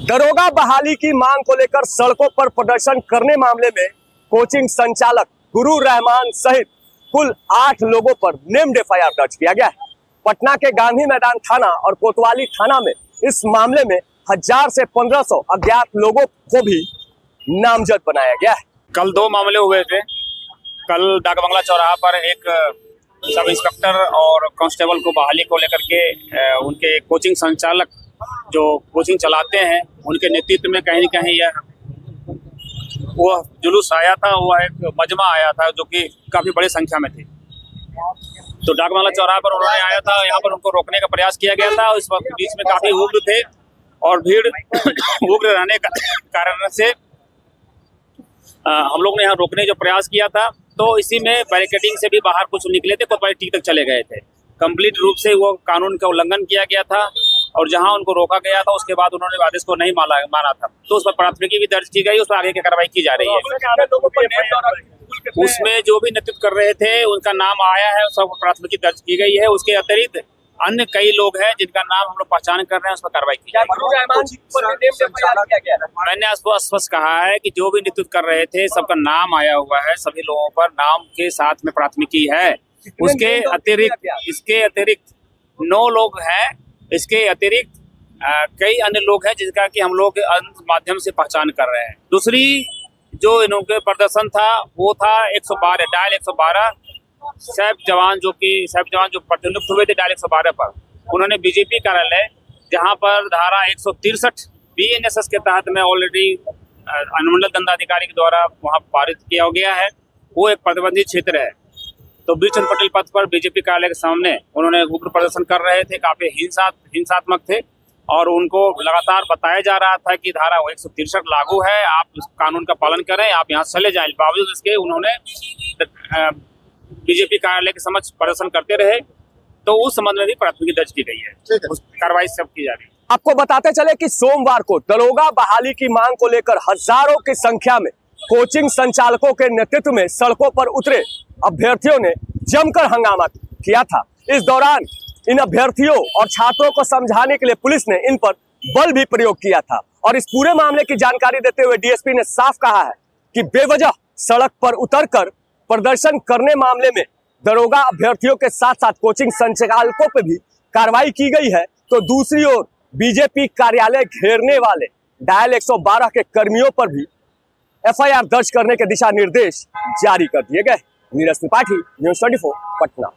दरोगा बहाली की मांग को लेकर सड़कों पर प्रदर्शन करने मामले में कोचिंग संचालक गुरु रहमान सहित कुल 8 लोगों पर नेम्ड एफआईआर दर्ज किया गया है। पटना के गांधी मैदान थाना और कोतवाली थाना में इस मामले में 1000 से 1500 अज्ञात लोगों को भी नामजद बनाया गया है। कल 2 मामले हुए थे। कल डाकबंगला चौराहा पर एक सब इंस्पेक्टर और कांस्टेबल को बहाली को लेकर के उनके कोचिंग संचालक जो कोचिंग चलाते हैं उनके नेतृत्व में कहीं न कहीं यह वो जुलूस आया था, वो एक मजमा आया था जो कि काफ़ी बड़ी संख्या में थी। तो डाकबंगला चौराहा पर उन्होंने आया था, यहाँ पर उनको रोकने का प्रयास किया गया था। इस वक्त बीच में काफ़ी उग्र थे और भीड़ उग्र रहने का कारण से हम लोग ने यहाँ रोकने जो प्रयास किया था, तो इसी में बैरिकेडिंग से भी बाहर कुछ निकले थे, कुछ टी तक चले गए थे। कंप्लीट रूप से वो कानून का उल्लंघन किया गया था और जहां उनको रोका गया था उसके बाद उन्होंने आदेश को नहीं माना था, तो उस पर प्राथमिकी भी दर्ज की गई, उस पर आगे की कार्रवाई की जा रही है। उसमें जो भी नेतृत्व कर रहे थे उनका नाम आया है, सब प्राथमिकी दर्ज की गई है। उसके अतिरिक्त अन्य कई लोग हैं जिनका नाम हम लोग पहचान कर रहे हैं, उस पर कार्रवाई की जाएगी। मैंने स्पष्ट कहा है कि जो भी नेतृत्व कर रहे थे सबका नाम आया हुआ है, सभी लोगों पर नाम के साथ में प्राथमिकी है। इसके अतिरिक्त 9 लोग हैं। इसके अतिरिक्त कई अन्य लोग हैं जिनका कि हम लोग माध्यम से पहचान कर रहे हैं। दूसरी जो इनके प्रदर्शन था वो था 112 डायल 112 सैफ जवान जो प्रतिनियुक्त हुए थे डायल 112 पर। उन्होंने बीजेपी कार्यालय जहां पर धारा 163 बीएनएसएस के तहत में ऑलरेडी अनुमंडल दंडाधिकारी के द्वारा वहां पारित किया गया है, वो एक प्रतिबंधित क्षेत्र है। तो बीरचंद पटेल पथ पर बीजेपी कार्यालय के सामने उन्होंने उग्र प्रदर्शन कर रहे थे, काफी हिंसात्मक थे और उनको लगातार बताया जा रहा था कि धारा 163 लागू है, आप इस कानून का पालन करें, आप यहाँ चले जाएं। बावजूद इसके उन्होंने बीजेपी कार्यालय के समक्ष प्रदर्शन करते रहे, तो उस संबंध में भी प्राथमिकी दर्ज की गई है, उस कार्रवाई सब की जा रही है। आपको बताते चले कि सोमवार को दरोगा बहाली की मांग को लेकर हजारों की संख्या में कोचिंग संचालकों के नेतृत्व में सड़कों पर उतरे अभ्यर्थियों ने जमकर हंगामा किया था। इस दौरान इन अभ्यर्थियों और छात्रों को समझाने के लिए पुलिस ने इन पर बल भी प्रयोग किया था और इस पूरे मामले की जानकारी देते हुए डीएसपी ने साफ कहा है कि बेवजह सड़क पर उतरकर प्रदर्शन करने मामले में दरोगा अभ्यर्थियों के साथ साथ कोचिंग संचालकों पर भी कार्रवाई की गई है, तो दूसरी ओर बीजेपी कार्यालय घेरने वाले डायल 112 के कर्मियों पर भी एफआईआर दर्ज करने के दिशा निर्देश जारी कर दिए गए। नीरज त्रिपाठी, न्यूज़ 24 पटना।